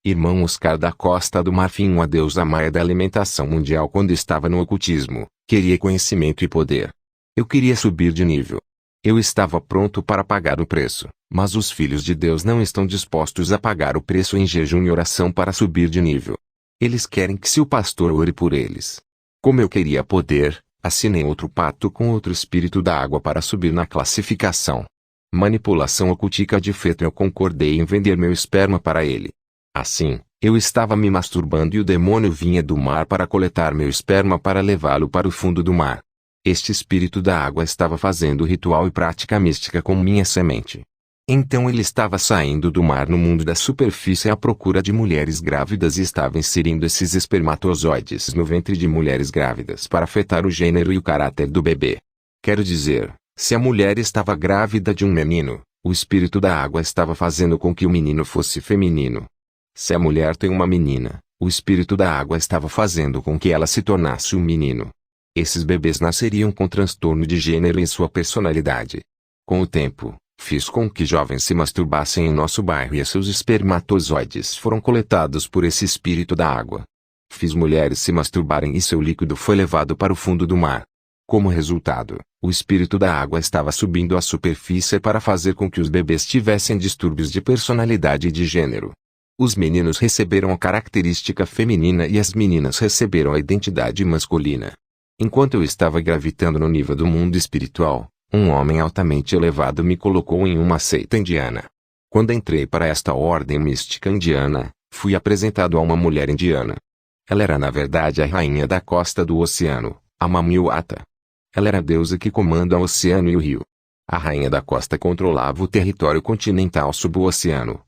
Irmão Oscar da Costa do Marfim, uma deusa maia da alimentação mundial. Quando estava no ocultismo, queria conhecimento e poder. Eu queria subir de nível. Eu estava pronto para pagar o preço, mas os filhos de Deus não estão dispostos a pagar o preço em jejum e oração para subir de nível. Eles querem que seu pastor ore por eles. Como eu queria poder, assinei outro pacto com outro espírito da água para subir na classificação. Manipulação ocultica. De feito, eu concordei em vender meu esperma para ele. Assim, eu estava me masturbando e o demônio vinha do mar para coletar meu esperma para levá-lo para o fundo do mar. Este espírito da água estava fazendo ritual e prática mística com minha semente. Então ele estava saindo do mar no mundo da superfície à procura de mulheres grávidas e estava inserindo esses espermatozoides no ventre de mulheres grávidas para afetar o gênero e o caráter do bebê. Quero dizer, se a mulher estava grávida de um menino, o espírito da água estava fazendo com que o menino fosse feminino. Se a mulher tem uma menina, o espírito da água estava fazendo com que ela se tornasse um menino. Esses bebês nasceriam com transtorno de gênero em sua personalidade. Com o tempo, fiz com que jovens se masturbassem em nosso bairro e seus espermatozoides foram coletados por esse espírito da água. Fiz mulheres se masturbarem e seu líquido foi levado para o fundo do mar. Como resultado, o espírito da água estava subindo à superfície para fazer com que os bebês tivessem distúrbios de personalidade e de gênero. Os meninos receberam a característica feminina e as meninas receberam a identidade masculina. Enquanto eu estava gravitando no nível do mundo espiritual, um homem altamente elevado me colocou em uma seita indiana. Quando entrei para esta ordem mística indiana, fui apresentado a uma mulher indiana. Ela era na verdade a rainha da costa do oceano, a Mamiwata. Ela era a deusa que comanda o oceano e o rio. A rainha da costa controlava o território continental sob o oceano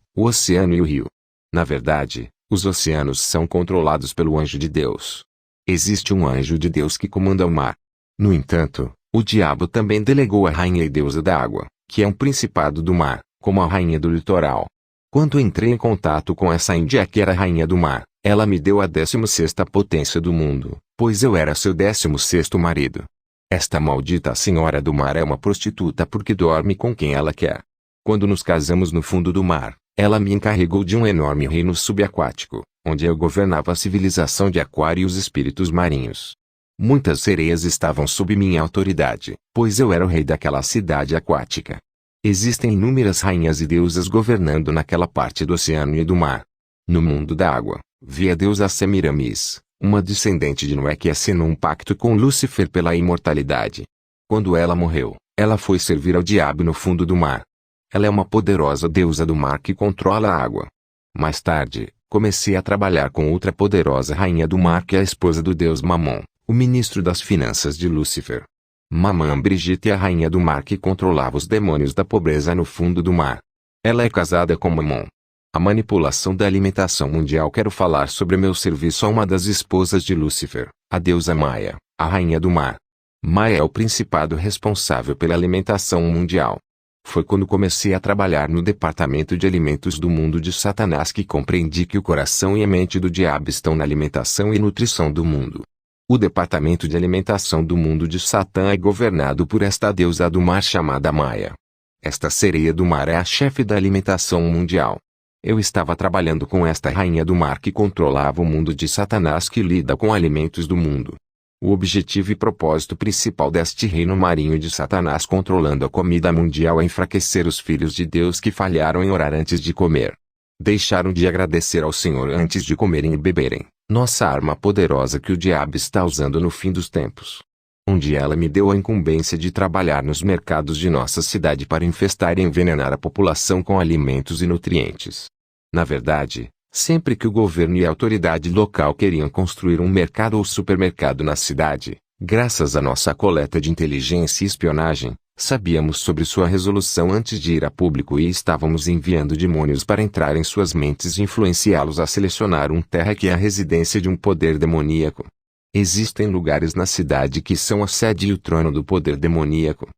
e o rio. Na verdade, os oceanos são controlados pelo anjo de Deus. Existe um anjo de Deus que comanda o mar. No entanto, o diabo também delegou a rainha e deusa da água, que é um principado do mar, como a rainha do litoral. Quando entrei em contato com essa índia que era a rainha do mar, ela me deu a 16ª potência do mundo, pois eu era seu 16º marido. Esta maldita senhora do mar é uma prostituta porque dorme com quem ela quer. Quando nos casamos no fundo do mar, ela me encarregou de um enorme reino subaquático, onde eu governava a civilização de Aquário e os espíritos marinhos. Muitas sereias estavam sob minha autoridade, pois eu era o rei daquela cidade aquática. Existem inúmeras rainhas e deusas governando naquela parte do oceano e do mar. No mundo da água, vi a deusa Semiramis, uma descendente de Noé que assinou um pacto com Lúcifer pela imortalidade. Quando ela morreu, ela foi servir ao diabo no fundo do mar. Ela é uma poderosa deusa do mar que controla a água. Mais tarde, comecei a trabalhar com outra poderosa rainha do mar que é a esposa do deus Mamon, o ministro das finanças de Lúcifer. Mamã Brigitte é a rainha do mar que controlava os demônios da pobreza no fundo do mar. Ela é casada com Mamon. A manipulação da alimentação mundial. Quero falar sobre meu serviço a uma das esposas de Lúcifer, a deusa Maia, a rainha do mar. Maia é o principado responsável pela alimentação mundial. Foi quando comecei a trabalhar no departamento de alimentos do mundo de Satanás que compreendi que o coração e a mente do diabo estão na alimentação e nutrição do mundo. O departamento de alimentação do mundo de Satã é governado por esta deusa do mar chamada Maia. Esta sereia do mar é a chefe da alimentação mundial. Eu estava trabalhando com esta rainha do mar que controlava o mundo de Satanás que lida com alimentos do mundo. O objetivo e propósito principal deste reino marinho de Satanás controlando a comida mundial é enfraquecer os filhos de Deus que falharam em orar antes de comer. Deixaram de agradecer ao Senhor antes de comerem e beberem, nossa arma poderosa que o diabo está usando no fim dos tempos. Um dia ela me deu a incumbência de trabalhar nos mercados de nossa cidade para infestar e envenenar a população com alimentos e nutrientes. Na verdade, sempre que o governo e a autoridade local queriam construir um mercado ou supermercado na cidade, graças à nossa coleta de inteligência e espionagem, sabíamos sobre sua resolução antes de ir a público e estávamos enviando demônios para entrar em suas mentes e influenciá-los a selecionar uma terra que é a residência de um poder demoníaco. Existem lugares na cidade que são a sede e o trono do poder demoníaco.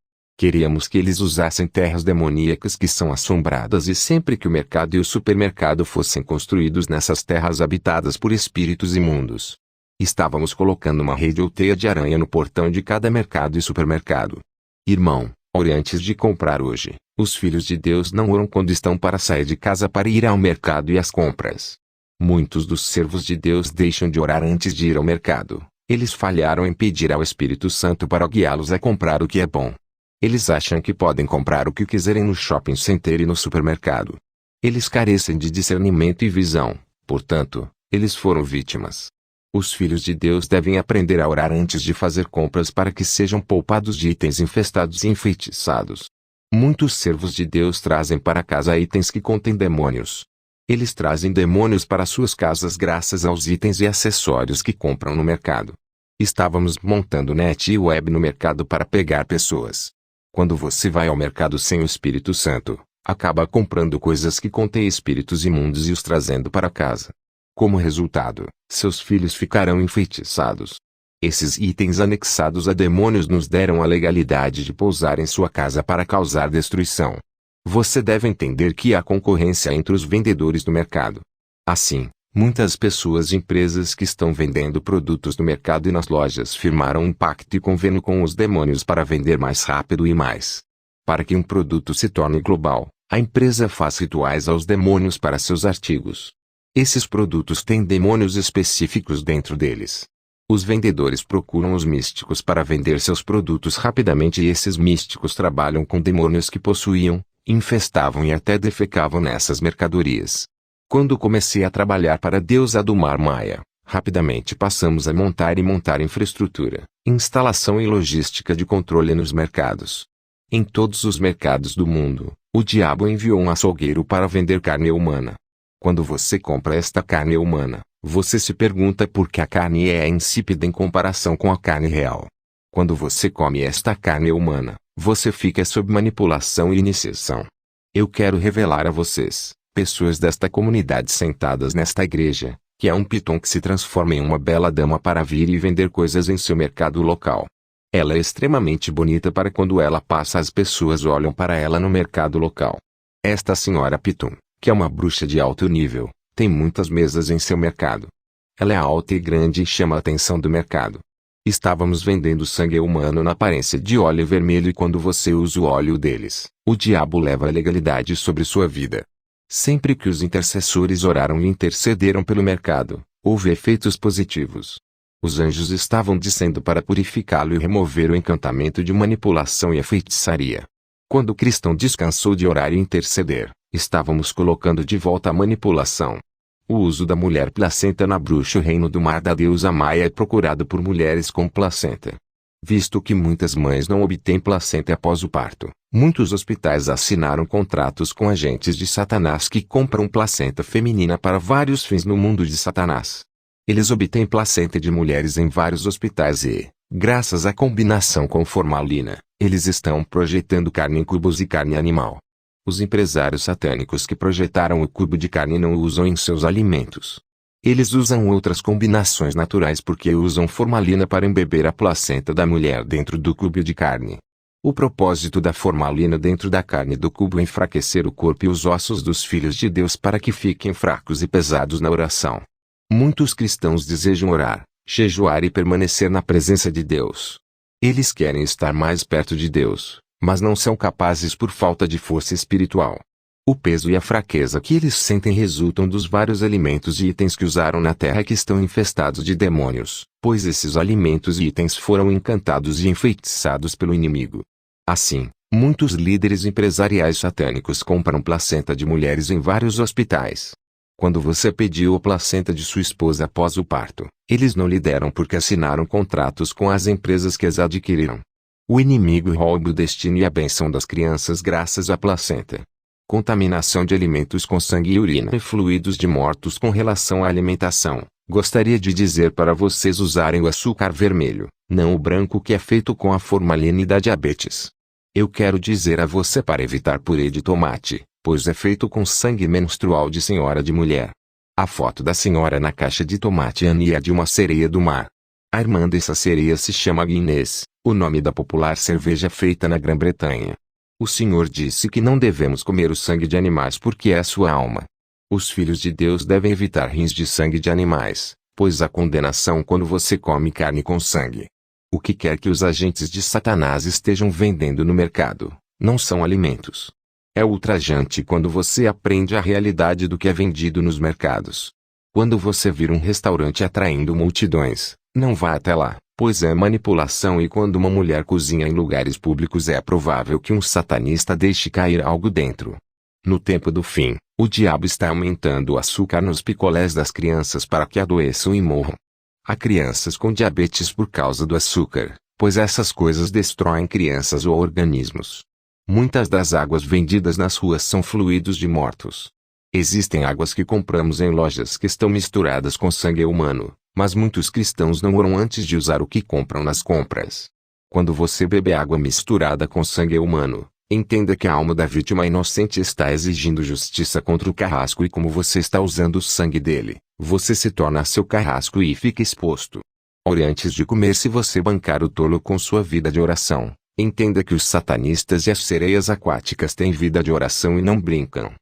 Queríamos que eles usassem terras demoníacas que são assombradas e sempre que o mercado e o supermercado fossem construídos nessas terras habitadas por espíritos imundos. Estávamos colocando uma rede ou teia de aranha no portão de cada mercado e supermercado. Irmão, ore antes de comprar hoje. Os filhos de Deus não oram quando estão para sair de casa para ir ao mercado e às compras. Muitos dos servos de Deus deixam de orar antes de ir ao mercado. Eles falharam em pedir ao Espírito Santo para guiá-los a comprar o que é bom. Eles acham que podem comprar o que quiserem no shopping center e no supermercado. Eles carecem de discernimento e visão, portanto, eles foram vítimas. Os filhos de Deus devem aprender a orar antes de fazer compras para que sejam poupados de itens infestados e enfeitiçados. Muitos servos de Deus trazem para casa itens que contêm demônios. Eles trazem demônios para suas casas graças aos itens e acessórios que compram no mercado. Estávamos montando net e web no mercado para pegar pessoas. Quando você vai ao mercado sem o Espírito Santo, acaba comprando coisas que contêm espíritos imundos e os trazendo para casa. Como resultado, seus filhos ficarão enfeitiçados. Esses itens anexados a demônios nos deram a legalidade de pousar em sua casa para causar destruição. Você deve entender que há concorrência entre os vendedores do mercado. Assim, muitas pessoas e empresas que estão vendendo produtos no mercado e nas lojas firmaram um pacto e convênio com os demônios para vender mais rápido e mais. Para que um produto se torne global, a empresa faz rituais aos demônios para seus artigos. Esses produtos têm demônios específicos dentro deles. Os vendedores procuram os místicos para vender seus produtos rapidamente e esses místicos trabalham com demônios que possuíam, infestavam e até defecavam nessas mercadorias. Quando comecei a trabalhar para a deusa do Mar Maia, rapidamente passamos a montar infraestrutura, instalação e logística de controle nos mercados. Em todos os mercados do mundo, o diabo enviou um açougueiro para vender carne humana. Quando você compra esta carne humana, você se pergunta por que a carne é insípida em comparação com a carne real. Quando você come esta carne humana, você fica sob manipulação e iniciação. Eu quero revelar a vocês, pessoas desta comunidade sentadas nesta igreja, que é um piton que se transforma em uma bela dama para vir e vender coisas em seu mercado local. Ela é extremamente bonita para quando ela passa as pessoas olham para ela no mercado local. Esta senhora piton, que é uma bruxa de alto nível, tem muitas mesas em seu mercado. Ela é alta e grande e chama a atenção do mercado. Estávamos vendendo sangue humano na aparência de óleo vermelho e quando você usa o óleo deles, o diabo leva a legalidade sobre sua vida. Sempre que os intercessores oraram e intercederam pelo mercado, houve efeitos positivos. Os anjos estavam descendo para purificá-lo e remover o encantamento de manipulação e a feitiçaria. Quando o cristão descansou de orar e interceder, estávamos colocando de volta a manipulação. O uso da mulher placenta na bruxa o reino do mar da deusa Maia é procurado por mulheres com placenta. Visto que muitas mães não obtêm placenta após o parto, muitos hospitais assinaram contratos com agentes de Satanás que compram placenta feminina para vários fins no mundo de Satanás. Eles obtêm placenta de mulheres em vários hospitais e, graças à combinação com formalina, eles estão projetando carne em cubos e carne animal. Os empresários satânicos que projetaram o cubo de carne não o usam em seus alimentos. Eles usam outras combinações naturais porque usam formalina para embeber a placenta da mulher dentro do cubo de carne. O propósito da formalina dentro da carne do cubo é enfraquecer o corpo e os ossos dos filhos de Deus para que fiquem fracos e pesados na oração. Muitos cristãos desejam orar, jejuar e permanecer na presença de Deus. Eles querem estar mais perto de Deus, mas não são capazes por falta de força espiritual. O peso e a fraqueza que eles sentem resultam dos vários alimentos e itens que usaram na terra que estão infestados de demônios, pois esses alimentos e itens foram encantados e enfeitiçados pelo inimigo. Assim, muitos líderes empresariais satânicos compram placenta de mulheres em vários hospitais. Quando você pediu a placenta de sua esposa após o parto, eles não lhe deram porque assinaram contratos com as empresas que as adquiriram. O inimigo rouba o destino e a bênção das crianças graças à placenta. Contaminação de alimentos com sangue e urina e fluidos de mortos com relação à alimentação. Gostaria de dizer para vocês usarem o açúcar vermelho, não o branco que é feito com a formalina e da diabetes. Eu quero dizer a você para evitar purê de tomate, pois é feito com sangue menstrual de senhora de mulher. A foto da senhora na caixa de tomate é a de uma sereia do mar. A irmã dessa sereia se chama Guinness, o nome da popular cerveja feita na Grã-Bretanha. O Senhor disse que não devemos comer o sangue de animais porque é sua alma. Os filhos de Deus devem evitar rins de sangue de animais, pois há condenação quando você come carne com sangue. O que quer que os agentes de Satanás estejam vendendo no mercado, não são alimentos. É ultrajante quando você aprende a realidade do que é vendido nos mercados. Quando você vir um restaurante atraindo multidões, não vá até lá, pois é manipulação, e quando uma mulher cozinha em lugares públicos é provável que um satanista deixe cair algo dentro. No tempo do fim, o diabo está aumentando o açúcar nos picolés das crianças para que adoeçam e morram. Há crianças com diabetes por causa do açúcar, pois essas coisas destroem crianças ou organismos. Muitas das águas vendidas nas ruas são fluidos de mortos. Existem águas que compramos em lojas que estão misturadas com sangue humano, mas muitos cristãos não oram antes de usar o que compram nas compras. Quando você bebe água misturada com sangue humano, entenda que a alma da vítima inocente está exigindo justiça contra o carrasco, e como você está usando o sangue dele, você se torna seu carrasco e fica exposto. Ore antes de comer. Se você bancar o tolo com sua vida de oração, entenda que os satanistas e as sereias aquáticas têm vida de oração e não brincam.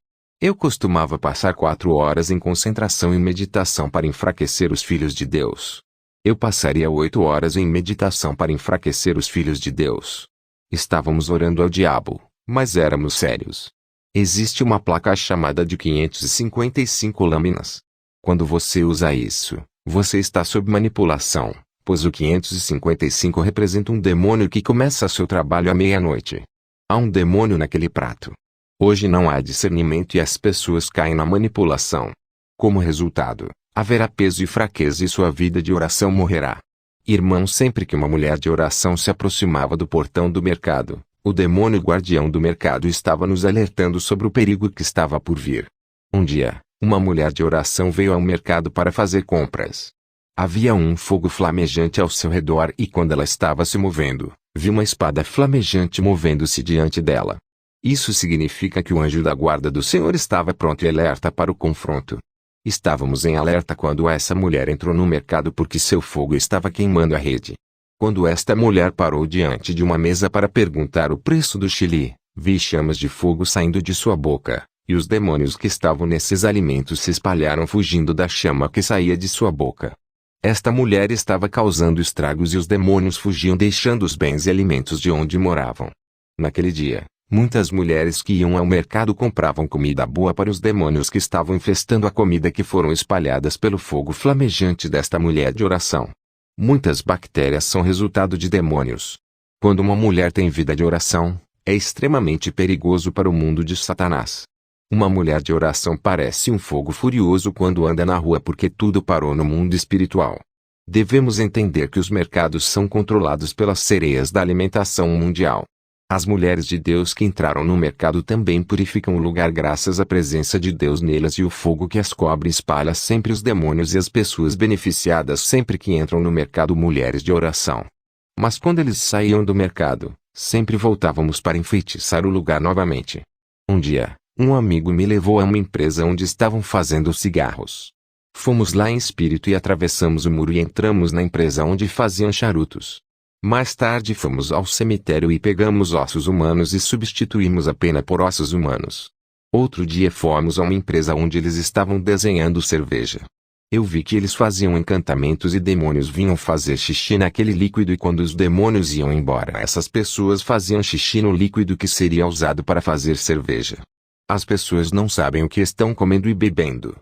Eu costumava passar 4 horas em concentração e meditação para enfraquecer os filhos de Deus. Eu passaria 8 horas em meditação para enfraquecer os filhos de Deus. Estávamos orando ao diabo, mas éramos sérios. Existe uma placa chamada de 555 lâminas. Quando você usa isso, você está sob manipulação, pois o 555 representa um demônio que começa seu trabalho à meia-noite. Há um demônio naquele prato. Hoje não há discernimento e as pessoas caem na manipulação. Como resultado, haverá peso e fraqueza e sua vida de oração morrerá. Irmão, sempre que uma mulher de oração se aproximava do portão do mercado, o demônio guardião do mercado estava nos alertando sobre o perigo que estava por vir. Um dia, uma mulher de oração veio ao mercado para fazer compras. Havia um fogo flamejante ao seu redor e quando ela estava se movendo, viu uma espada flamejante movendo-se diante dela. Isso significa que o anjo da guarda do Senhor estava pronto e alerta para o confronto. Estávamos em alerta quando essa mulher entrou no mercado porque seu fogo estava queimando a rede. Quando esta mulher parou diante de uma mesa para perguntar o preço do chili, vi chamas de fogo saindo de sua boca, e os demônios que estavam nesses alimentos se espalharam fugindo da chama que saía de sua boca. Esta mulher estava causando estragos e os demônios fugiam deixando os bens e alimentos de onde moravam. Naquele dia, muitas mulheres que iam ao mercado compravam comida boa para os demônios que estavam infestando a comida que foram espalhadas pelo fogo flamejante desta mulher de oração. Muitas bactérias são resultado de demônios. Quando uma mulher tem vida de oração, é extremamente perigoso para o mundo de Satanás. Uma mulher de oração parece um fogo furioso quando anda na rua porque tudo parou no mundo espiritual. Devemos entender que os mercados são controlados pelas sereias da alimentação mundial. As mulheres de Deus que entraram no mercado também purificam o lugar graças à presença de Deus nelas, e o fogo que as cobre espalha sempre os demônios e as pessoas beneficiadas sempre que entram no mercado. Mulheres de oração. Mas quando eles saíam do mercado, sempre voltávamos para enfeitiçar o lugar novamente. Um dia, um amigo me levou a uma empresa onde estavam fazendo cigarros. Fomos lá em espírito e atravessamos o muro e entramos na empresa onde faziam charutos. Mais tarde fomos ao cemitério e pegamos ossos humanos e substituímos a pena por ossos humanos. Outro dia fomos a uma empresa onde eles estavam desenhando cerveja. Eu vi que eles faziam encantamentos e demônios vinham fazer xixi naquele líquido, e quando os demônios iam embora, essas pessoas faziam xixi no líquido que seria usado para fazer cerveja. As pessoas não sabem o que estão comendo e bebendo.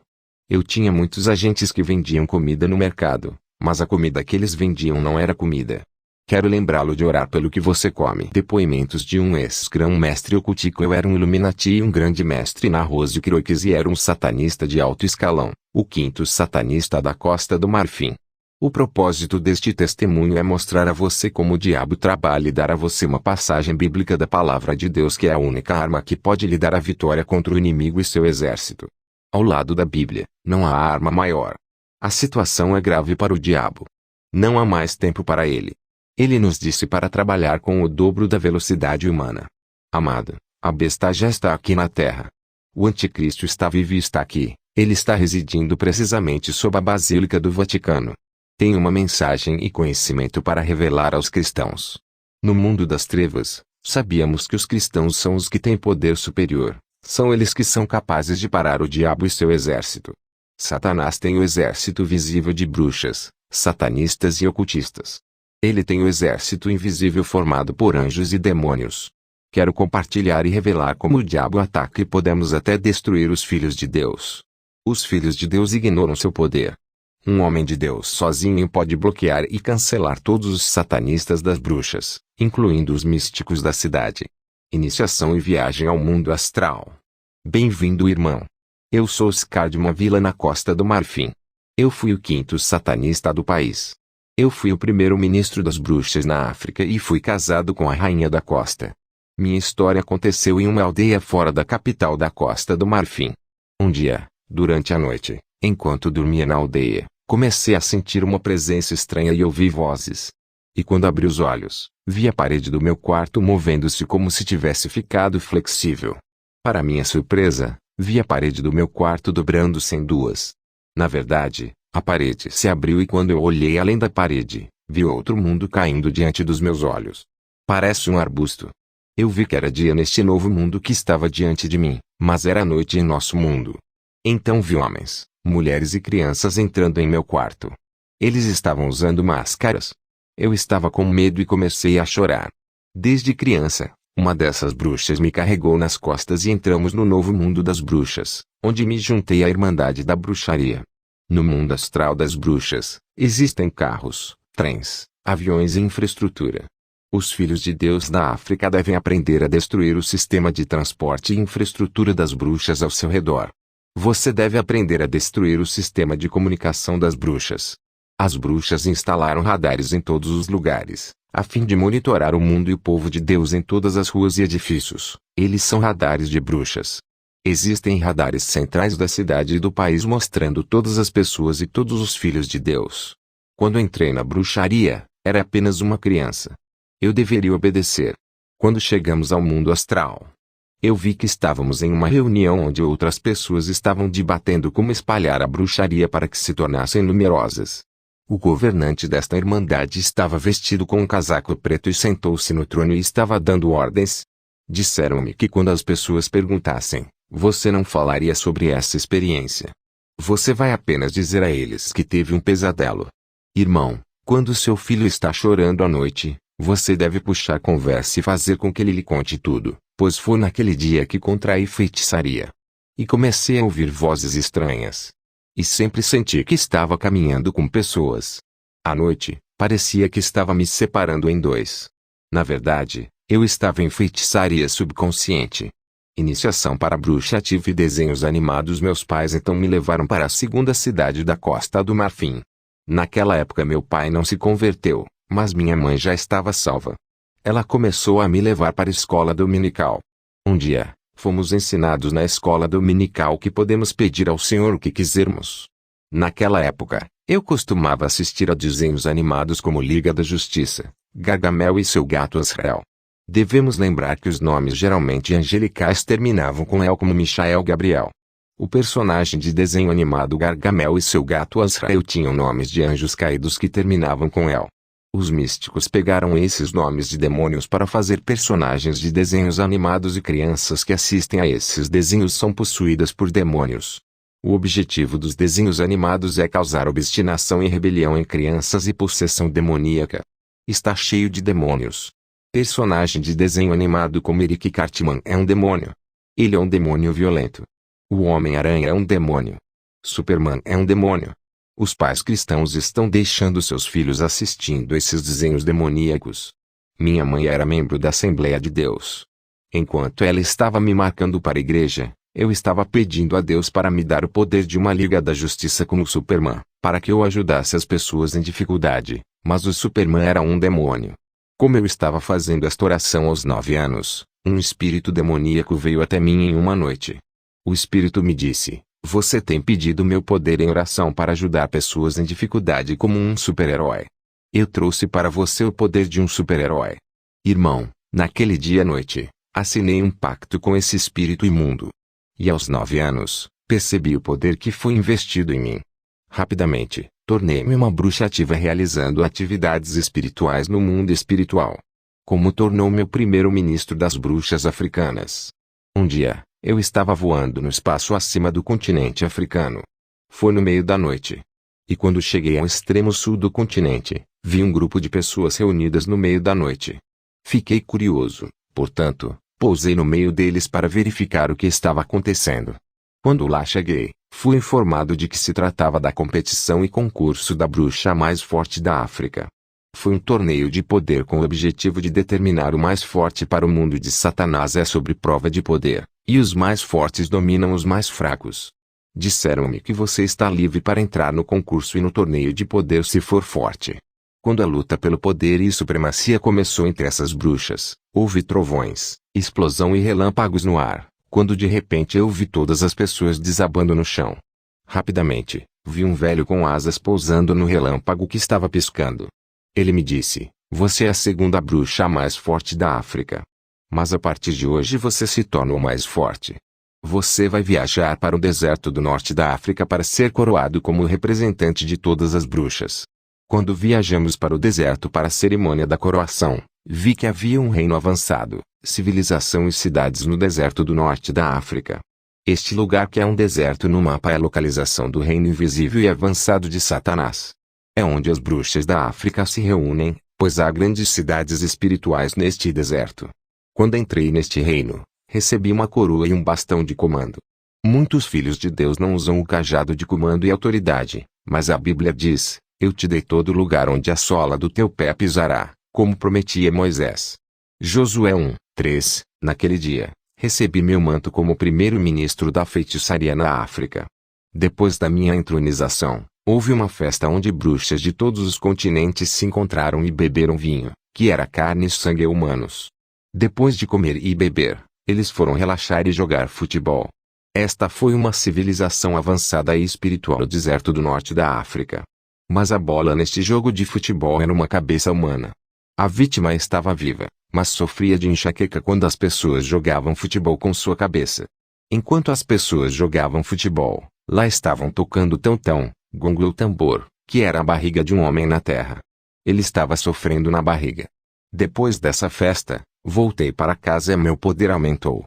Eu tinha muitos agentes que vendiam comida no mercado, mas a comida que eles vendiam não era comida. Quero lembrá-lo de orar pelo que você come. Depoimentos de um ex-grão-mestre ocultico. Eu era um Illuminati e um grande mestre na Rose Croix, e era um satanista de alto escalão, o quinto satanista da Costa do Marfim. O propósito deste testemunho é mostrar a você como o diabo trabalha e dar a você uma passagem bíblica da palavra de Deus, que é a única arma que pode lhe dar a vitória contra o inimigo e seu exército. Ao lado da Bíblia, não há arma maior. A situação é grave para o diabo. Não há mais tempo para ele. Ele nos disse para trabalhar com o dobro da velocidade humana. Amado, a besta já está aqui na Terra. O anticristo está vivo e está aqui. Ele está residindo precisamente sob a Basílica do Vaticano. Tem uma mensagem e conhecimento para revelar aos cristãos. No mundo das trevas, sabíamos que os cristãos são os que têm poder superior. São eles que são capazes de parar o diabo e seu exército. Satanás tem o exército visível de bruxas, satanistas e ocultistas. Ele tem o exército invisível formado por anjos e demônios. Quero compartilhar e revelar como o diabo ataca e podemos até destruir os filhos de Deus. Os filhos de Deus ignoram seu poder. Um homem de Deus sozinho pode bloquear e cancelar todos os satanistas das bruxas, incluindo os místicos da cidade. Iniciação e viagem ao mundo astral. Bem-vindo, irmão. Eu sou Oscar de uma vila na Costa do Marfim. Eu fui o 5º satanista do país. Eu fui o primeiro ministro das bruxas na África e fui casado com a rainha da costa. Minha história aconteceu em uma aldeia fora da capital da Costa do Marfim. Um dia, durante a noite, enquanto dormia na aldeia, comecei a sentir uma presença estranha e ouvi vozes. E quando abri os olhos, vi a parede do meu quarto movendo-se como se tivesse ficado flexível. Para minha surpresa, vi a parede do meu quarto dobrando-se em duas. Na verdade, a parede se abriu e quando eu olhei além da parede, vi outro mundo caindo diante dos meus olhos. Parece um arbusto. Eu vi que era dia neste novo mundo que estava diante de mim, mas era noite em nosso mundo. Então vi homens, mulheres e crianças entrando em meu quarto. Eles estavam usando máscaras. Eu estava com medo e comecei a chorar. Desde criança, uma dessas bruxas me carregou nas costas e entramos no novo mundo das bruxas, onde me juntei à Irmandade da Bruxaria. No mundo astral das bruxas, existem carros, trens, aviões e infraestrutura. Os filhos de Deus da África devem aprender a destruir o sistema de transporte e infraestrutura das bruxas ao seu redor. Você deve aprender a destruir o sistema de comunicação das bruxas. As bruxas instalaram radares em todos os lugares, a fim de monitorar o mundo e o povo de Deus em todas as ruas e edifícios. Eles são radares de bruxas. Existem radares centrais da cidade e do país mostrando todas as pessoas e todos os filhos de Deus. Quando entrei na bruxaria, era apenas uma criança. Eu deveria obedecer. Quando chegamos ao mundo astral, eu vi que estávamos em uma reunião onde outras pessoas estavam debatendo como espalhar a bruxaria para que se tornassem numerosas. O governante desta irmandade estava vestido com um casaco preto e sentou-se no trono e estava dando ordens. Disseram-me que quando as pessoas perguntassem, você não falaria sobre essa experiência. Você vai apenas dizer a eles que teve um pesadelo. Irmão, quando seu filho está chorando à noite, você deve puxar conversa e fazer com que ele lhe conte tudo, pois foi naquele dia que contraí feitiçaria. E comecei a ouvir vozes estranhas. E sempre senti que estava caminhando com pessoas. À noite, parecia que estava me separando em dois. Na verdade, eu estava em feitiçaria subconsciente. Iniciação para bruxa. Tive desenhos animados. Meus pais então me levaram para a segunda cidade da Costa do Marfim. Naquela época meu pai não se converteu, mas minha mãe já estava salva. Ela começou a me levar para a escola dominical. Um dia, fomos ensinados na escola dominical que podemos pedir ao Senhor o que quisermos. Naquela época, eu costumava assistir a desenhos animados como Liga da Justiça, Gargamel e seu gato Azrael. Devemos lembrar que os nomes geralmente angelicais terminavam com El, como Michael Gabriel. O personagem de desenho animado Gargamel e seu gato Azrael tinham nomes de anjos caídos que terminavam com El. Os místicos pegaram esses nomes de demônios para fazer personagens de desenhos animados e crianças que assistem a esses desenhos são possuídas por demônios. O objetivo dos desenhos animados é causar obstinação e rebelião em crianças e possessão demoníaca. Está cheio de demônios. Personagem de desenho animado como Eric Cartman é um demônio. Ele é um demônio violento. O Homem-Aranha é um demônio. Superman é um demônio. Os pais cristãos estão deixando seus filhos assistindo esses desenhos demoníacos. Minha mãe era membro da Assembleia de Deus. Enquanto ela estava me marcando para a igreja, eu estava pedindo a Deus para me dar o poder de uma Liga da Justiça como Superman, para que eu ajudasse as pessoas em dificuldade, mas o Superman era um demônio. Como eu estava fazendo esta oração aos 9 anos, um espírito demoníaco veio até mim em uma noite. O espírito me disse: você tem pedido meu poder em oração para ajudar pessoas em dificuldade como um super-herói. Eu trouxe para você o poder de um super-herói. Irmão, naquele dia à noite, assinei um pacto com esse espírito imundo. E aos 9 anos, percebi o poder que foi investido em mim. Rapidamente, tornei-me uma bruxa ativa realizando atividades espirituais no mundo espiritual. Como tornou meu primeiro ministro das bruxas africanas. Um dia, eu estava voando no espaço acima do continente africano. Foi no meio da noite. E quando cheguei ao extremo sul do continente, vi um grupo de pessoas reunidas no meio da noite. Fiquei curioso, portanto, pousei no meio deles para verificar o que estava acontecendo. Quando lá cheguei, Fui informado de que se tratava da competição e concurso da bruxa mais forte da África. Foi um torneio de poder com o objetivo de determinar o mais forte para o mundo de Satanás. É sobre prova de poder, e os mais fortes dominam os mais fracos. Disseram-me que você está livre para entrar no concurso e no torneio de poder se for forte. Quando a luta pelo poder e supremacia começou entre essas bruxas, houve trovões, explosão e relâmpagos no ar, quando de repente eu vi todas as pessoas desabando no chão. Rapidamente, vi um velho com asas pousando no relâmpago que estava piscando. Ele me disse: você é a segunda bruxa mais forte da África. Mas a partir de hoje você se torna o mais forte. Você vai viajar para o deserto do norte da África para ser coroado como representante de todas as bruxas. Quando viajamos para o deserto para a cerimônia da coroação, vi que havia um reino avançado, civilização e cidades no deserto do norte da África. Este lugar que é um deserto no mapa é a localização do reino invisível e avançado de Satanás. É onde as bruxas da África se reúnem, pois há grandes cidades espirituais neste deserto. Quando entrei neste reino, recebi uma coroa e um bastão de comando. Muitos filhos de Deus não usam o cajado de comando e autoridade, mas a Bíblia diz: eu te dei todo lugar onde a sola do teu pé pisará, como prometi a Moisés. Josué 1:3. Naquele dia, recebi meu manto como primeiro-ministro da feitiçaria na África. Depois da minha entronização, houve uma festa onde bruxas de todos os continentes se encontraram e beberam vinho, que era carne e sangue humanos. Depois de comer e beber, eles foram relaxar e jogar futebol. Esta foi uma civilização avançada e espiritual no deserto do norte da África. Mas a bola neste jogo de futebol era uma cabeça humana. A vítima estava viva, mas sofria de enxaqueca quando as pessoas jogavam futebol com sua cabeça. Enquanto as pessoas jogavam futebol, lá estavam tocando tão-tão, gongo ou tambor, que era a barriga de um homem na terra. Ele estava sofrendo na barriga. Depois dessa festa, voltei para casa e meu poder aumentou.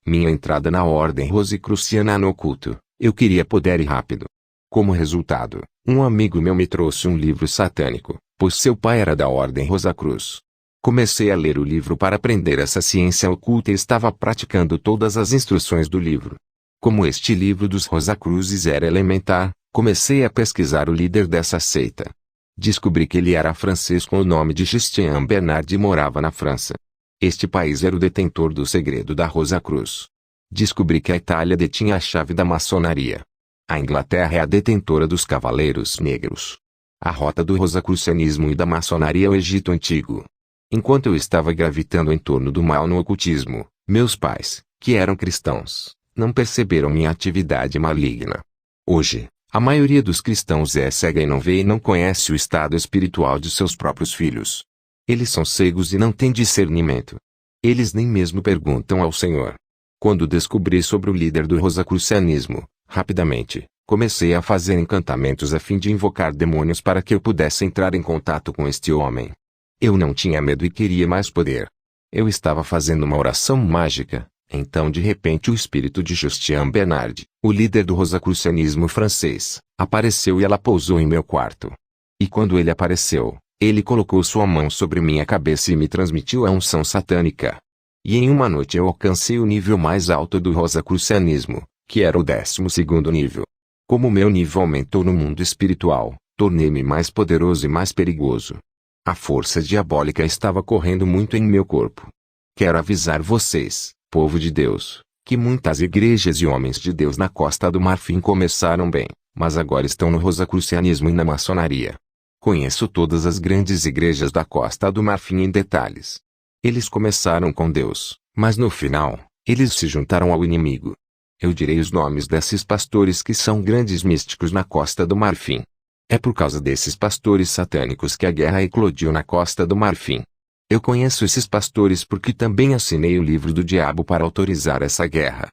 Minha entrada na ordem rosicruciana no culto, eu queria poder ir rápido. Como resultado, um amigo meu me trouxe um livro satânico, pois seu pai era da ordem Rosacruz. Comecei a ler o livro para aprender essa ciência oculta e estava praticando todas as instruções do livro. Como este livro dos Rosacruzes era elementar, comecei a pesquisar o líder dessa seita. Descobri que ele era francês com o nome de Christian Bernard e morava na França. Este país era o detentor do segredo da Rosacruz. Descobri que a Itália detinha a chave da maçonaria. A Inglaterra é a detentora dos Cavaleiros Negros. A rota do rosacrucianismo e da maçonaria é o Egito Antigo. Enquanto eu estava gravitando em torno do mal no ocultismo, meus pais, que eram cristãos, não perceberam minha atividade maligna. Hoje, a maioria dos cristãos é cega e não vê e não conhece o estado espiritual de seus próprios filhos. Eles são cegos e não têm discernimento. Eles nem mesmo perguntam ao Senhor. Quando descobri sobre o líder do rosacrucianismo, rapidamente, comecei a fazer encantamentos a fim de invocar demônios para que eu pudesse entrar em contato com este homem. Eu não tinha medo e queria mais poder. Eu estava fazendo uma oração mágica, então de repente o espírito de Christian Bernard, o líder do rosacrucianismo francês, apareceu e ela pousou em meu quarto. E quando ele apareceu, ele colocou sua mão sobre minha cabeça e me transmitiu a unção satânica. E em uma noite eu alcancei o nível mais alto do rosacrucianismo, que era o 12º nível. Como meu nível aumentou no mundo espiritual, tornei-me mais poderoso e mais perigoso. A força diabólica estava correndo muito em meu corpo. Quero avisar vocês, povo de Deus, que muitas igrejas e homens de Deus na Costa do Marfim começaram bem, mas agora estão no rosacrucianismo e na maçonaria. Conheço todas as grandes igrejas da Costa do Marfim em detalhes. Eles começaram com Deus, mas no final, eles se juntaram ao inimigo. Eu direi os nomes desses pastores que são grandes místicos na Costa do Marfim. É por causa desses pastores satânicos que a guerra eclodiu na Costa do Marfim. Eu conheço esses pastores porque também assinei o livro do diabo para autorizar essa guerra.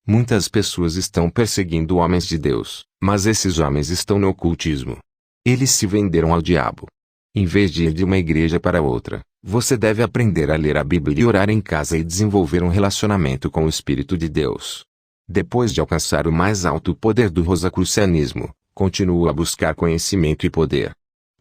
Muitas pessoas estão perseguindo homens de Deus, mas esses homens estão no ocultismo. Eles se venderam ao diabo. Em vez de ir de uma igreja para outra, você deve aprender a ler a Bíblia e orar em casa e desenvolver um relacionamento com o Espírito de Deus. Depois de alcançar o mais alto poder do rosacrucianismo, continuo a buscar conhecimento e poder.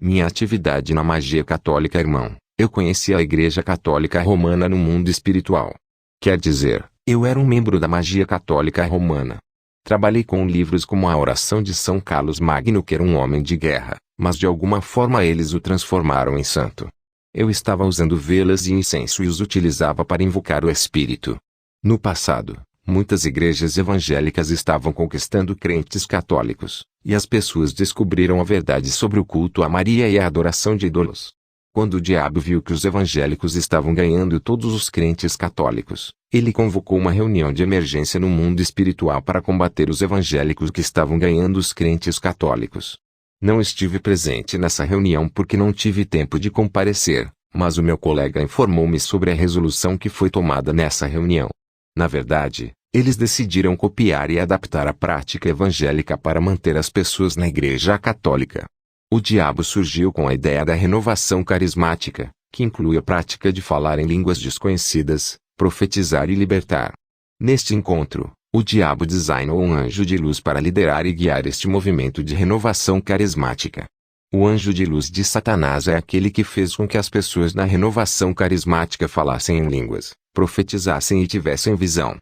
Minha atividade na magia católica, irmão, eu conheci a Igreja Católica Romana no mundo espiritual. Quer dizer, eu era um membro da magia católica romana. Trabalhei com livros como a Oração de São Carlos Magno, que era um homem de guerra, mas de alguma forma eles o transformaram em santo. Eu estava usando velas e incenso e os utilizava para invocar o Espírito. No passado, muitas igrejas evangélicas estavam conquistando crentes católicos, e as pessoas descobriram a verdade sobre o culto a Maria e a adoração de ídolos. Quando o diabo viu que os evangélicos estavam ganhando todos os crentes católicos, ele convocou uma reunião de emergência no mundo espiritual para combater os evangélicos que estavam ganhando os crentes católicos. Não estive presente nessa reunião porque não tive tempo de comparecer, mas o meu colega informou-me sobre a resolução que foi tomada nessa reunião. Na verdade, eles decidiram copiar e adaptar a prática evangélica para manter as pessoas na Igreja Católica. O diabo surgiu com a ideia da renovação carismática, que inclui a prática de falar em línguas desconhecidas, profetizar e libertar. Neste encontro, o diabo designou um anjo de luz para liderar e guiar este movimento de renovação carismática. O anjo de luz de Satanás é aquele que fez com que as pessoas na renovação carismática falassem em línguas, profetizassem e tivessem visão.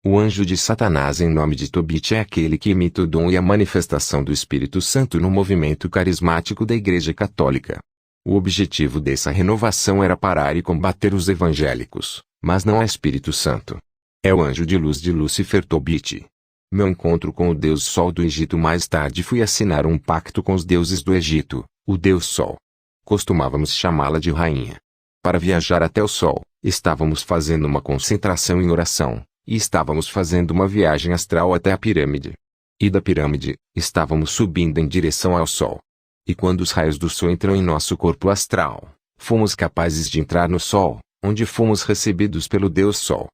O anjo de Satanás em nome de Tobit é aquele que imita o dom e a manifestação do Espírito Santo no movimento carismático da Igreja Católica. O objetivo dessa renovação era parar e combater os evangélicos, mas não é Espírito Santo. É o anjo de luz de Lúcifer Tobit. Meu encontro com o Deus Sol do Egito mais tarde fui assinar um pacto com os deuses do Egito, o Deus Sol. Costumávamos chamá-la de rainha. Para viajar até o Sol, estávamos fazendo uma concentração em oração. E estávamos fazendo uma viagem astral até a pirâmide. E da pirâmide, estávamos subindo em direção ao Sol. E quando os raios do Sol entram em nosso corpo astral, fomos capazes de entrar no Sol, onde fomos recebidos pelo Deus Sol.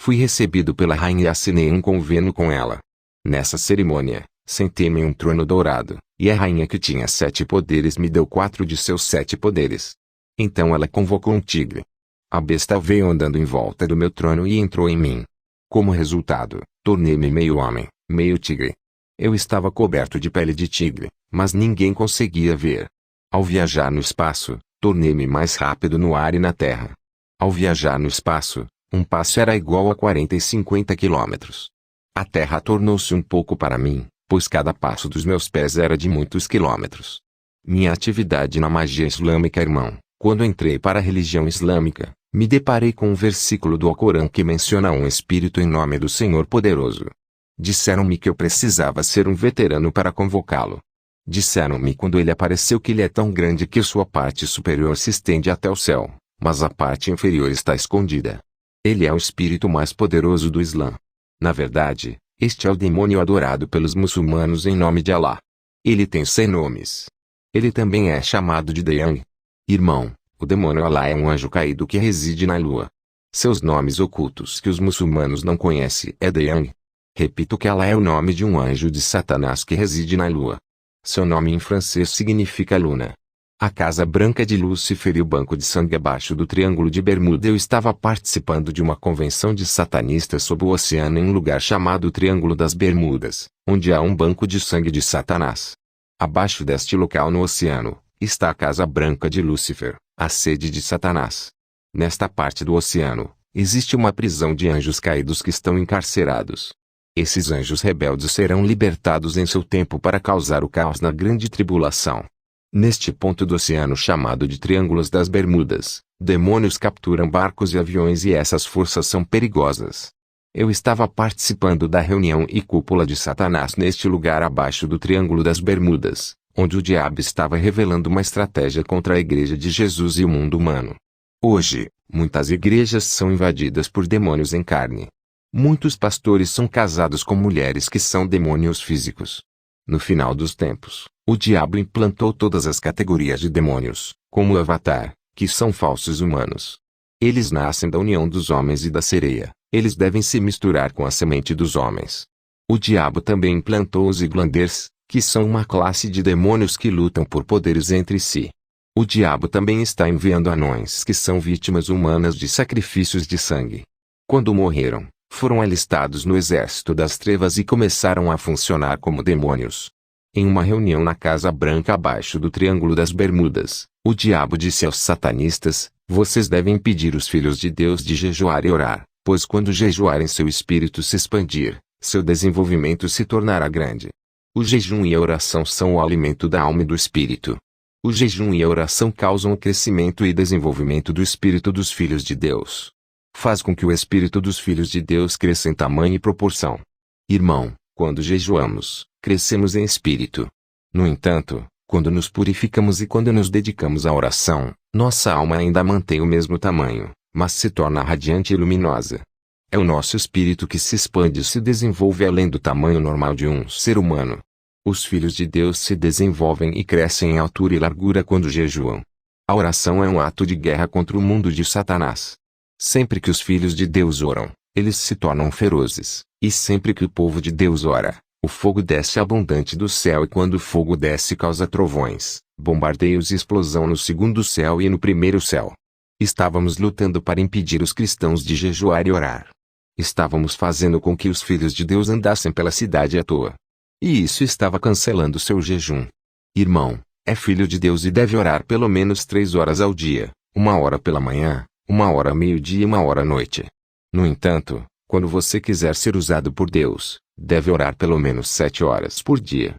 Fui recebido pela rainha e assinei um convênio com ela. Nessa cerimônia, sentei-me em um trono dourado, e a rainha que tinha 7 poderes me deu 4 de seus 7 poderes. Então ela convocou um tigre. A besta veio andando em volta do meu trono e entrou em mim. Como resultado, tornei-me meio homem, meio tigre. Eu estava coberto de pele de tigre, mas ninguém conseguia ver. Ao viajar no espaço, tornei-me mais rápido no ar e na terra. Ao viajar no espaço, um passo era igual a 40 e 50 quilômetros. A terra tornou-se um pouco para mim, pois cada passo dos meus pés era de muitos quilômetros. Minha atividade na magia islâmica, irmão, quando entrei para a religião islâmica, me deparei com um versículo do Alcorão que menciona um espírito em nome do Senhor Poderoso. Disseram-me que eu precisava ser um veterano para convocá-lo. Disseram-me quando ele apareceu que ele é tão grande que sua parte superior se estende até o céu, mas a parte inferior está escondida. Ele é o espírito mais poderoso do Islã. Na verdade, este é o demônio adorado pelos muçulmanos em nome de Alá. Ele tem 100 nomes. Ele também é chamado de Dayang. Irmão, o demônio Alá é um anjo caído que reside na lua. Seus nomes ocultos que os muçulmanos não conhecem é Dayang. Repito que Alá é o nome de um anjo de Satanás que reside na lua. Seu nome em francês significa luna. A Casa Branca de Lúcifer e o Banco de Sangue abaixo do Triângulo de Bermuda. Eu estava participando de uma convenção de satanistas sob o oceano em um lugar chamado Triângulo das Bermudas, onde há um banco de sangue de Satanás. Abaixo deste local no oceano, está a Casa Branca de Lúcifer, a sede de Satanás. Nesta parte do oceano, existe uma prisão de anjos caídos que estão encarcerados. Esses anjos rebeldes serão libertados em seu tempo para causar o caos na grande tribulação. Neste ponto do oceano chamado de Triângulos das Bermudas, demônios capturam barcos e aviões e essas forças são perigosas. Eu estava participando da reunião e cúpula de Satanás neste lugar abaixo do Triângulo das Bermudas, onde o diabo estava revelando uma estratégia contra a Igreja de Jesus e o mundo humano. Hoje, muitas igrejas são invadidas por demônios em carne. Muitos pastores são casados com mulheres que são demônios físicos. No final dos tempos, o diabo implantou todas as categorias de demônios, como o Avatar, que são falsos humanos. Eles nascem da união dos homens e da sereia, eles devem se misturar com a semente dos homens. O diabo também implantou os Iglanders, que são uma classe de demônios que lutam por poderes entre si. O diabo também está enviando anões que são vítimas humanas de sacrifícios de sangue. Quando morreram, foram alistados no exército das trevas e começaram a funcionar como demônios. Em uma reunião na Casa Branca abaixo do Triângulo das Bermudas, o diabo disse aos satanistas: vocês devem impedir os filhos de Deus de jejuar e orar, pois quando jejuarem seu espírito se expandir, seu desenvolvimento se tornará grande. O jejum e a oração são o alimento da alma e do espírito. O jejum e a oração causam o crescimento e desenvolvimento do espírito dos filhos de Deus. Faz com que o espírito dos filhos de Deus cresça em tamanho e proporção. Irmão, quando jejuamos, crescemos em espírito. No entanto, quando nos purificamos e quando nos dedicamos à oração, nossa alma ainda mantém o mesmo tamanho, mas se torna radiante e luminosa. É o nosso espírito que se expande e se desenvolve além do tamanho normal de um ser humano. Os filhos de Deus se desenvolvem e crescem em altura e largura quando jejuam. A oração é um ato de guerra contra o mundo de Satanás. Sempre que os filhos de Deus oram, eles se tornam ferozes, e sempre que o povo de Deus ora, o fogo desce abundante do céu, e quando o fogo desce causa trovões, bombardeios e explosão no segundo céu e no primeiro céu. Estávamos lutando para impedir os cristãos de jejuar e orar. Estávamos fazendo com que os filhos de Deus andassem pela cidade à toa. E isso estava cancelando seu jejum. Irmão, é filho de Deus e deve orar pelo menos 3 horas ao dia, 1 hora pela manhã, 1 hora ao meio-dia e 1 hora à noite. No entanto, quando você quiser ser usado por Deus, deve orar pelo menos 7 horas por dia.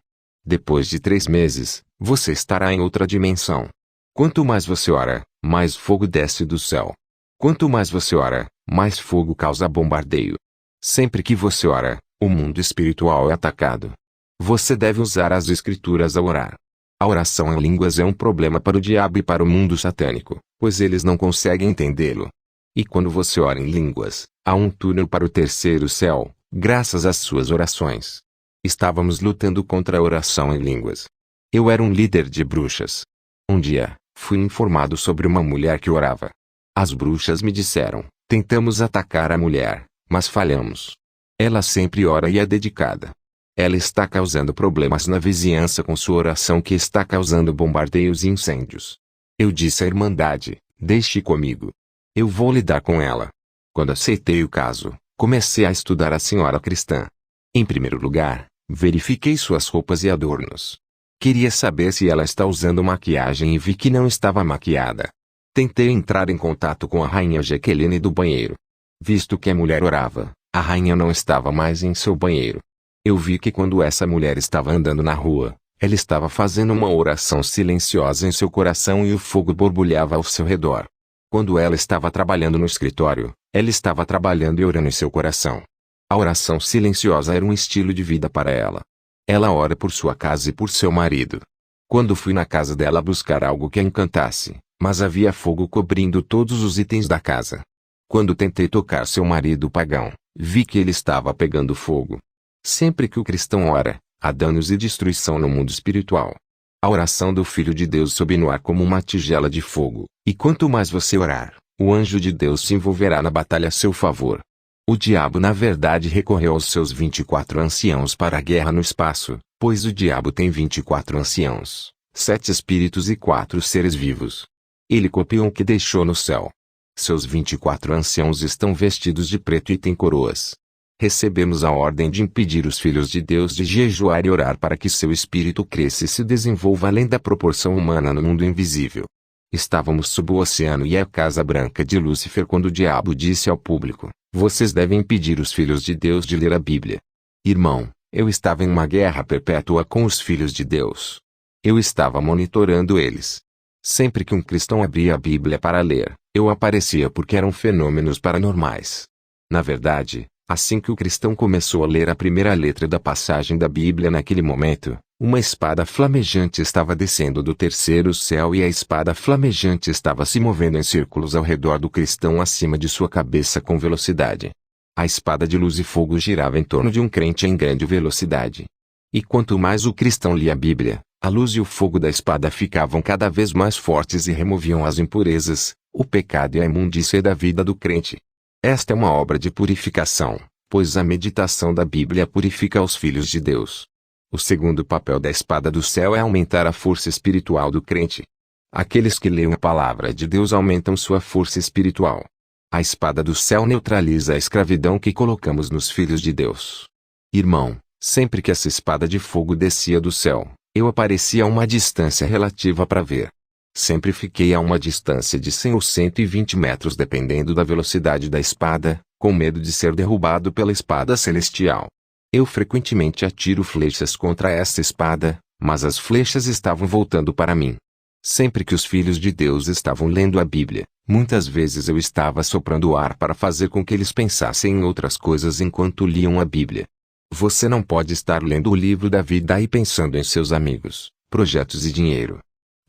Depois de 3 meses, você estará em outra dimensão. Quanto mais você ora, mais fogo desce do céu. Quanto mais você ora, mais fogo causa bombardeio. Sempre que você ora, o mundo espiritual é atacado. Você deve usar as escrituras ao orar. A oração em línguas é um problema para o diabo e para o mundo satânico, pois eles não conseguem entendê-lo. E quando você ora em línguas, há um túnel para o terceiro céu, graças às suas orações. Estávamos lutando contra a oração em línguas. Eu era um líder de bruxas. Um dia, fui informado sobre uma mulher que orava. As bruxas me disseram: tentamos atacar a mulher, mas falhamos. Ela sempre ora e é dedicada. Ela está causando problemas na vizinhança com sua oração, que está causando bombardeios e incêndios. Eu disse à Irmandade: deixe comigo. Eu vou lidar com ela. Quando aceitei o caso, comecei a estudar a senhora cristã. Em primeiro lugar, verifiquei suas roupas e adornos. Queria saber se ela está usando maquiagem e vi que não estava maquiada. Tentei entrar em contato com a rainha Jaqueline do banheiro. Visto que a mulher orava, a rainha não estava mais em seu banheiro. Eu vi que quando essa mulher estava andando na rua, ela estava fazendo uma oração silenciosa em seu coração e o fogo borbulhava ao seu redor. Quando ela estava trabalhando no escritório, ela estava trabalhando e orando em seu coração. A oração silenciosa era um estilo de vida para ela. Ela ora por sua casa e por seu marido. Quando fui na casa dela buscar algo que a encantasse, mas havia fogo cobrindo todos os itens da casa. Quando tentei tocar seu marido pagão, vi que ele estava pegando fogo. Sempre que o cristão ora, há danos e destruição no mundo espiritual. A oração do Filho de Deus sobe no ar como uma tigela de fogo, e quanto mais você orar, o anjo de Deus se envolverá na batalha a seu favor. O diabo na verdade recorreu aos seus 24 anciãos para a guerra no espaço, pois o diabo tem 24 anciãos, 7 espíritos e 4 seres vivos. Ele copiou o que deixou no céu. Seus 24 anciãos estão vestidos de preto e têm coroas. Recebemos a ordem de impedir os filhos de Deus de jejuar e orar para que seu espírito cresça e se desenvolva além da proporção humana no mundo invisível. Estávamos sob o oceano e a casa branca de Lúcifer quando o diabo disse ao público: vocês devem impedir os filhos de Deus de ler a Bíblia. Irmão, eu estava em uma guerra perpétua com os filhos de Deus. Eu estava monitorando eles. Sempre que um cristão abria a Bíblia para ler, eu aparecia porque eram fenômenos paranormais. Na verdade, assim que o cristão começou a ler a primeira letra da passagem da Bíblia, naquele momento, uma espada flamejante estava descendo do terceiro céu e a espada flamejante estava se movendo em círculos ao redor do cristão acima de sua cabeça com velocidade. A espada de luz e fogo girava em torno de um crente em grande velocidade. E quanto mais o cristão lia a Bíblia, a luz e o fogo da espada ficavam cada vez mais fortes e removiam as impurezas, o pecado e a imundícia da vida do crente. Esta é uma obra de purificação, pois a meditação da Bíblia purifica os filhos de Deus. O segundo papel da espada do céu é aumentar a força espiritual do crente. Aqueles que leem a palavra de Deus aumentam sua força espiritual. A espada do céu neutraliza a escravidão que colocamos nos filhos de Deus. Irmão, sempre que essa espada de fogo descia do céu, eu aparecia a uma distância relativa para ver. Sempre fiquei a uma distância de 100 ou 120 metros dependendo da velocidade da espada, com medo de ser derrubado pela espada celestial. Eu frequentemente atiro flechas contra esta espada, mas as flechas estavam voltando para mim. Sempre que os filhos de Deus estavam lendo a Bíblia, muitas vezes eu estava soprando o ar para fazer com que eles pensassem em outras coisas enquanto liam a Bíblia. Você não pode estar lendo o livro da vida e pensando em seus amigos, projetos e dinheiro.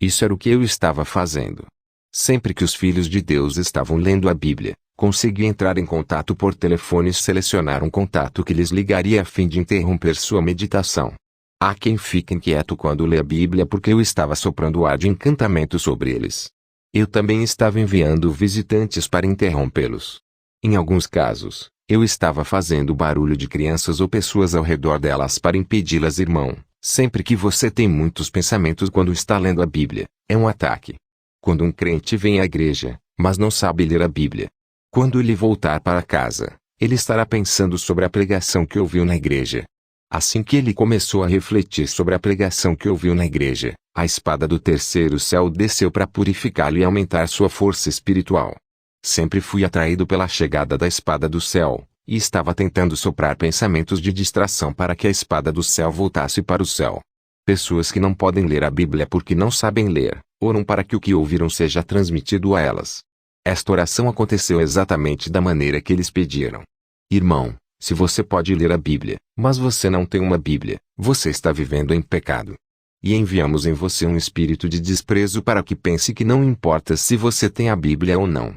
Isso era o que eu estava fazendo. Sempre que os filhos de Deus estavam lendo a Bíblia, consegui entrar em contato por telefone e selecionar um contato que lhes ligaria a fim de interromper sua meditação. Há quem fique inquieto quando lê a Bíblia porque eu estava soprando o ar de encantamento sobre eles. Eu também estava enviando visitantes para interrompê-los. Em alguns casos, eu estava fazendo barulho de crianças ou pessoas ao redor delas para impedi-las. Irmão, sempre que você tem muitos pensamentos quando está lendo a Bíblia, é um ataque. Quando um crente vem à igreja, mas não sabe ler a Bíblia, quando ele voltar para casa, ele estará pensando sobre a pregação que ouviu na igreja. Assim que ele começou a refletir sobre a pregação que ouviu na igreja, a espada do terceiro céu desceu para purificá-lo e aumentar sua força espiritual. Sempre fui atraído pela chegada da espada do céu, e estava tentando soprar pensamentos de distração para que a espada do céu voltasse para o céu. Pessoas que não podem ler a Bíblia porque não sabem ler, oram para que o que ouviram seja transmitido a elas. Esta oração aconteceu exatamente da maneira que eles pediram. Irmão, se você pode ler a Bíblia, mas você não tem uma Bíblia, você está vivendo em pecado. E enviamos em você um espírito de desprezo para que pense que não importa se você tem a Bíblia ou não.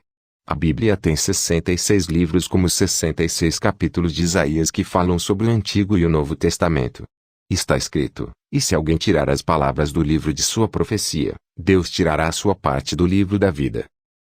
A Bíblia tem 66 livros como os 66 capítulos de Isaías que falam sobre o Antigo e o Novo Testamento. Está escrito, e se alguém tirar as palavras do livro de sua profecia, Deus tirará a sua parte do livro da vida.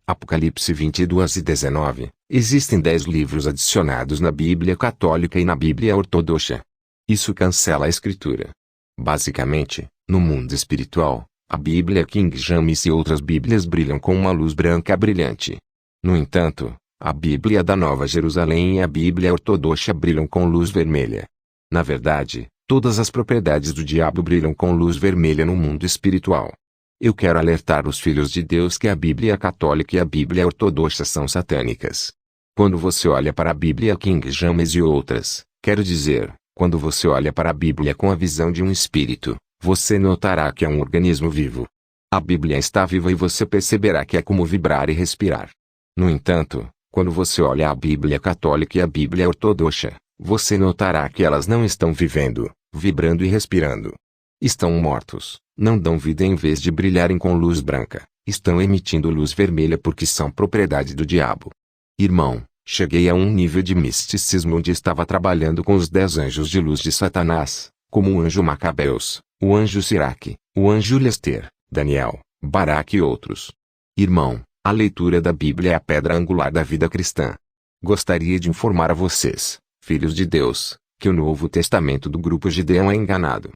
Apocalipse 22:19. Existem 10 livros adicionados na Bíblia Católica e na Bíblia Ortodoxa. Isso cancela a Escritura. Basicamente, no mundo espiritual, a Bíblia King James e outras Bíblias brilham com uma luz branca brilhante. No entanto, a Bíblia da Nova Jerusalém e a Bíblia Ortodoxa brilham com luz vermelha. Na verdade, todas as propriedades do diabo brilham com luz vermelha no mundo espiritual. Eu quero alertar os filhos de Deus que a Bíblia Católica e a Bíblia Ortodoxa são satânicas. Quando você olha para a Bíblia King James e outras, quero dizer, quando você olha para a Bíblia com a visão de um espírito, você notará que é um organismo vivo. A Bíblia está viva e você perceberá que é como vibrar e respirar. No entanto, quando você olha a Bíblia Católica e a Bíblia Ortodoxa, você notará que elas não estão vivendo, vibrando e respirando. Estão mortos, não dão vida em vez de brilharem com luz branca, estão emitindo luz vermelha porque são propriedade do diabo. Irmão, cheguei a um nível de misticismo onde estava trabalhando com os 10 anjos de luz de Satanás, como o anjo Macabeus, o anjo Siraque, o anjo Lester, Daniel, Baraque e outros. Irmão, a leitura da Bíblia é a pedra angular da vida cristã. Gostaria de informar a vocês, filhos de Deus, que o Novo Testamento do grupo Gideão é enganado.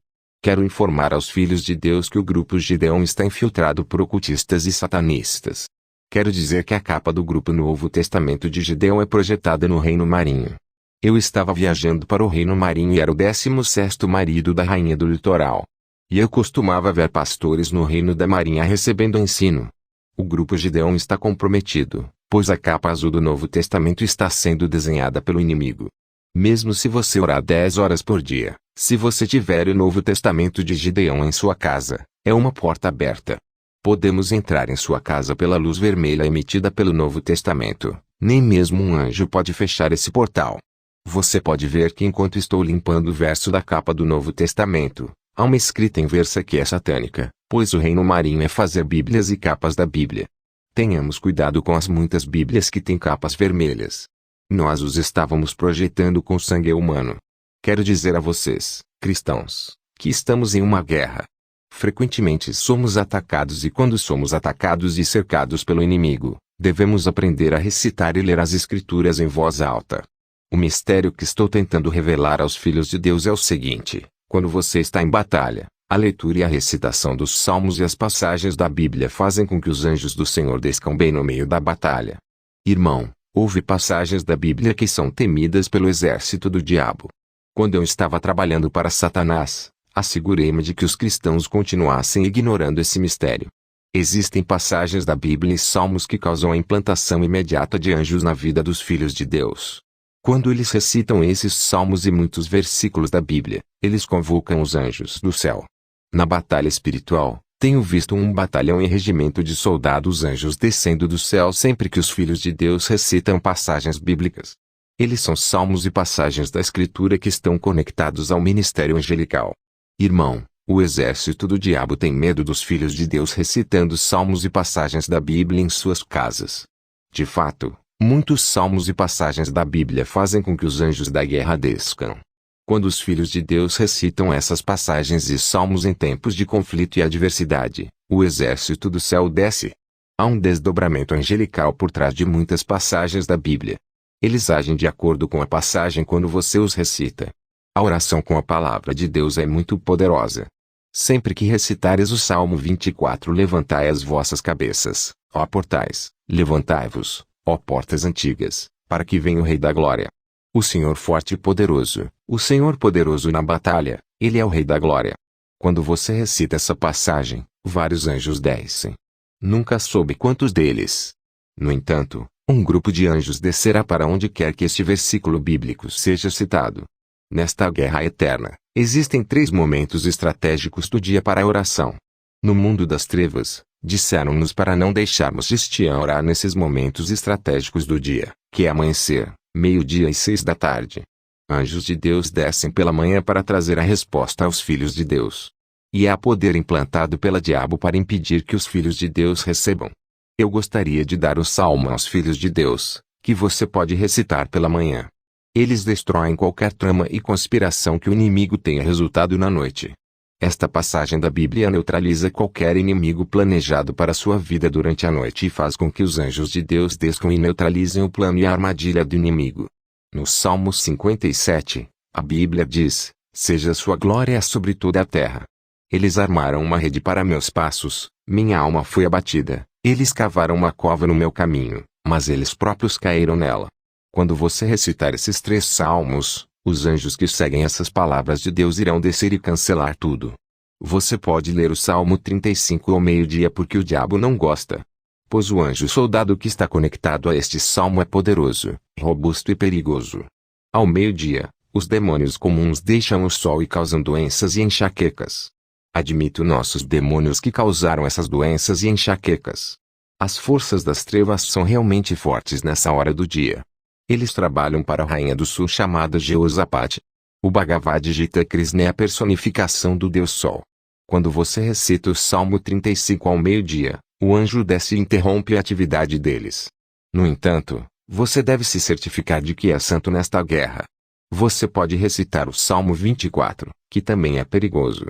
Quero informar aos filhos de Deus que o grupo Gideão está infiltrado por ocultistas e satanistas. Quero dizer que a capa do grupo Novo Testamento de Gideão é projetada no Reino Marinho. Eu estava viajando para o Reino Marinho e era o 16º marido da rainha do litoral. E eu costumava ver pastores no Reino da Marinha recebendo ensino. O grupo Gideão está comprometido, pois a capa azul do Novo Testamento está sendo desenhada pelo inimigo. Mesmo se você orar 10 horas por dia, se você tiver o Novo Testamento de Gideão em sua casa, é uma porta aberta. Podemos entrar em sua casa pela luz vermelha emitida pelo Novo Testamento, nem mesmo um anjo pode fechar esse portal. Você pode ver que enquanto estou limpando o verso da capa do Novo Testamento, há uma escrita em verso que é satânica, pois o Reino Marinho é fazer bíblias e capas da Bíblia. Tenhamos cuidado com as muitas bíblias que têm capas vermelhas. Nós os estávamos projetando com sangue humano. Quero dizer a vocês, cristãos, que estamos em uma guerra. Frequentemente somos atacados e quando somos atacados e cercados pelo inimigo, devemos aprender a recitar e ler as Escrituras em voz alta. O mistério que estou tentando revelar aos filhos de Deus é o seguinte: quando você está em batalha, a leitura e a recitação dos salmos e as passagens da Bíblia fazem com que os anjos do Senhor desçam bem no meio da batalha. Irmão, houve passagens da Bíblia que são temidas pelo exército do diabo. Quando eu estava trabalhando para Satanás, assegurei-me de que os cristãos continuassem ignorando esse mistério. Existem passagens da Bíblia e salmos que causam a implantação imediata de anjos na vida dos filhos de Deus. Quando eles recitam esses salmos e muitos versículos da Bíblia, eles convocam os anjos do céu. Na batalha espiritual, tenho visto um batalhão e regimento de soldados anjos descendo do céu sempre que os filhos de Deus recitam passagens bíblicas. Eles são salmos e passagens da Escritura que estão conectados ao ministério angelical. Irmão, o exército do diabo tem medo dos filhos de Deus recitando salmos e passagens da Bíblia em suas casas. De fato, muitos salmos e passagens da Bíblia fazem com que os anjos da guerra desçam. Quando os filhos de Deus recitam essas passagens e salmos em tempos de conflito e adversidade, o exército do céu desce. Há um desdobramento angelical por trás de muitas passagens da Bíblia. Eles agem de acordo com a passagem quando você os recita. A oração com a palavra de Deus é muito poderosa. Sempre que recitares o Salmo 24, levantai as vossas cabeças, ó portais, levantai-vos, ó portas antigas, para que venha o Rei da Glória. O Senhor forte e poderoso, o Senhor poderoso na batalha, Ele é o Rei da Glória. Quando você recita essa passagem, vários anjos descem. Nunca soube quantos deles. No entanto, um grupo de anjos descerá para onde quer que este versículo bíblico seja citado. Nesta guerra eterna, existem 3 momentos estratégicos do dia para a oração. No mundo das trevas, disseram-nos para não deixarmos de orar nesses momentos estratégicos do dia, que é amanhecer, meio-dia e 6 da tarde. Anjos de Deus descem pela manhã para trazer a resposta aos filhos de Deus. E há poder implantado pela diabo para impedir que os filhos de Deus recebam. Eu gostaria de dar o salmo aos filhos de Deus, que você pode recitar pela manhã. Eles destroem qualquer trama e conspiração que o inimigo tenha resultado na noite. Esta passagem da Bíblia neutraliza qualquer inimigo planejado para sua vida durante a noite e faz com que os anjos de Deus desçam e neutralizem o plano e a armadilha do inimigo. No Salmo 57, a Bíblia diz: seja sua glória sobre toda a terra. Eles armaram uma rede para meus passos, minha alma foi abatida. Eles cavaram uma cova no meu caminho, mas eles próprios caíram nela. Quando você recitar esses 3 salmos, os anjos que seguem essas palavras de Deus irão descer e cancelar tudo. Você pode ler o Salmo 35 ao meio-dia porque o diabo não gosta. Pois o anjo soldado que está conectado a este salmo é poderoso, robusto e perigoso. Ao meio-dia, os demônios comuns deixam o sol e causam doenças e enxaquecas. Admito nossos demônios que causaram essas doenças e enxaquecas. As forças das trevas são realmente fortes nessa hora do dia. Eles trabalham para a rainha do sul chamada Jeosapate. O Bhagavad Gita Krishna é a personificação do Deus Sol. Quando você recita o Salmo 35 ao meio-dia, o anjo desce e interrompe a atividade deles. No entanto, você deve se certificar de que é santo nesta guerra. Você pode recitar o Salmo 24, que também é perigoso.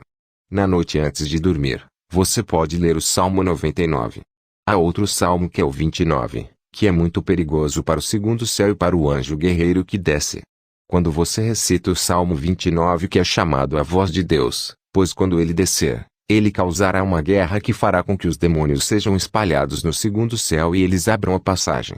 Na noite antes de dormir, você pode ler o Salmo 99. Há outro salmo que é o 29, que é muito perigoso para o segundo céu e para o anjo guerreiro que desce. Quando você recita o Salmo 29 que é chamado a voz de Deus, pois quando ele descer, ele causará uma guerra que fará com que os demônios sejam espalhados no segundo céu e eles abram a passagem.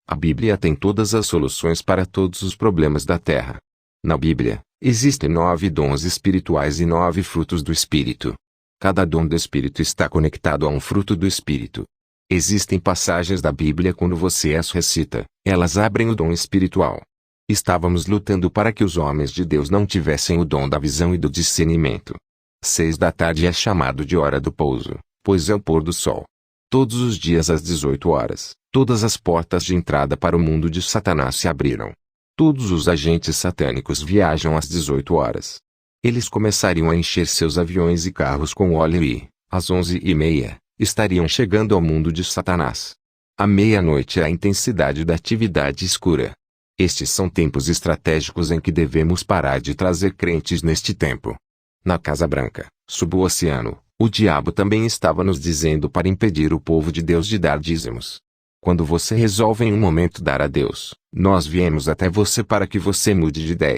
A Bíblia tem todas as soluções para todos os problemas da terra. Na Bíblia, existem 9 dons espirituais e 9 frutos do Espírito. Cada dom do Espírito está conectado a um fruto do Espírito. Existem passagens da Bíblia quando você as recita, elas abrem o dom espiritual. Estávamos lutando para que os homens de Deus não tivessem o dom da visão e do discernimento. 6 da tarde é chamado de hora do pouso, pois é o pôr do sol. Todos os dias às 18 horas, todas as portas de entrada para o mundo de Satanás se abriram. Todos os agentes satânicos viajam às 18 horas. Eles começariam a encher seus aviões e carros com óleo e, às 11h30, estariam chegando ao mundo de Satanás. À meia-noite é a intensidade da atividade escura. Estes são tempos estratégicos em que devemos parar de trazer crentes neste tempo. Na Casa Branca, sob o oceano, o diabo também estava nos dizendo para impedir o povo de Deus de dar dízimos. Quando você resolve em um momento dar a Deus, nós viemos até você para que você mude de ideia.